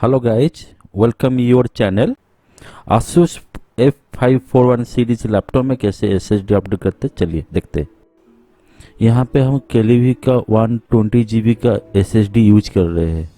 Hello guys, welcome your channel. Asus F541 series laptop में कैसे SSD update करते चलिए देखते हैं। यहाँ पे हम केलीवी का 120 GB का एसएसडी यूज कर रहे हैं।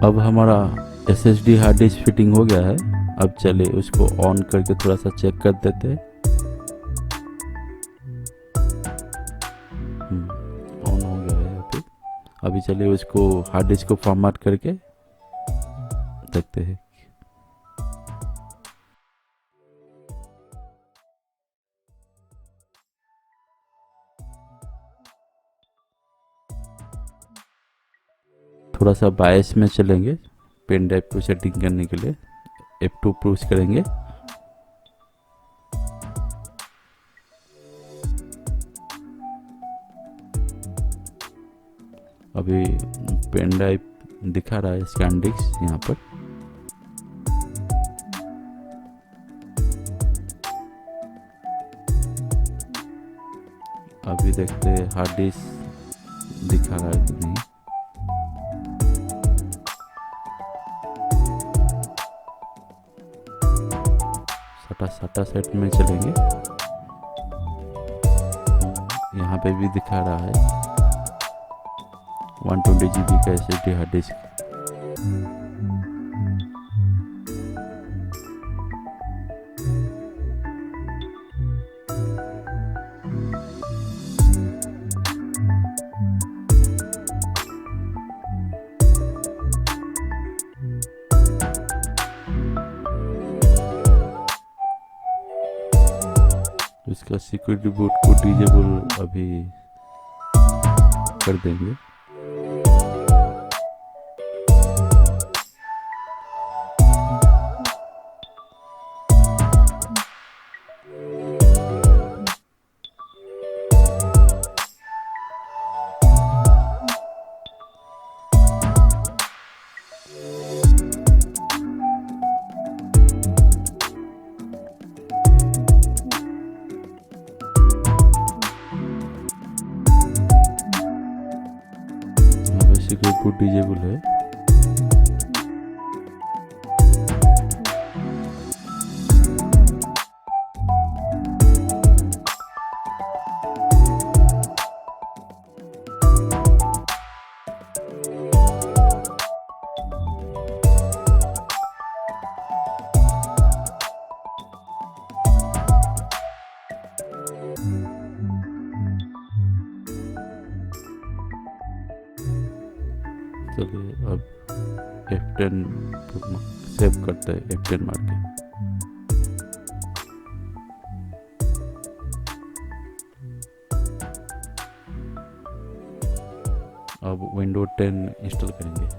अब हमारा SSD हार्ड डिस्क फिटिंग हो गया है। अब चलिए उसको ऑन करके थोड़ा सा चेक कर देते हैं। ऑन हो गया है अभी। अभी चलिए उसको हार्ड डिस्क को फॉर्मेट करके देखते हैं। थोड़ा सा बायस में चलेंगे पेन ड्राइव को सेटिंग करने के लिए। F2 प्रेस करेंगे। अभी पेन ड्राइव दिखा रहा है स्कैन डिस्क यहाँ पर। अभी देखते हैं हार्ड डिस्क दिखा रहा है कि नहीं। सटा सेट में चलेंगे। यहाँ पे भी दिखा रहा है 120 GB का SSD हार्ड डिस्क। इसका सिक्योरिटी बूट को डिसेबल अभी कर देंगे। सिक्योरिटी बूट डिसेबल है। चलिए अब F10 सेव करते हैं। F10 मार के अब विंडोज 10 इंस्टॉल करेंगे।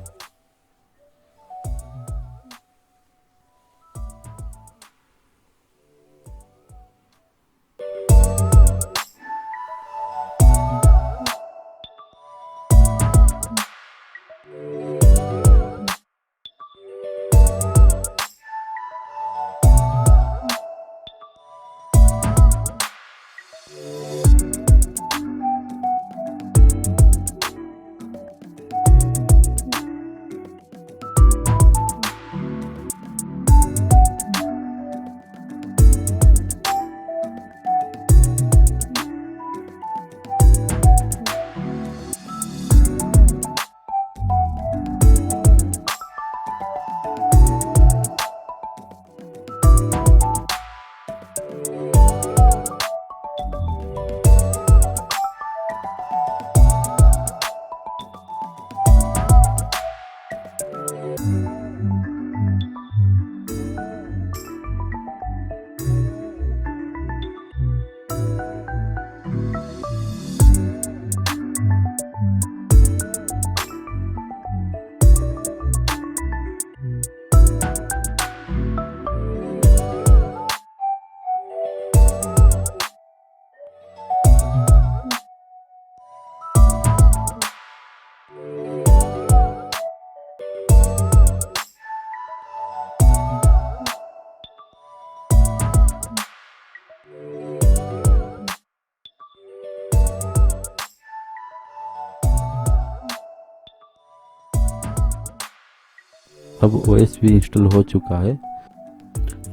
अब OS भी इंस्टॉल हो चुका है।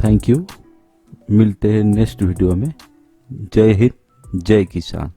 Thank you. मिलते हैं नेक्स्ट वीडियो में। जय हिंद, जय किसान।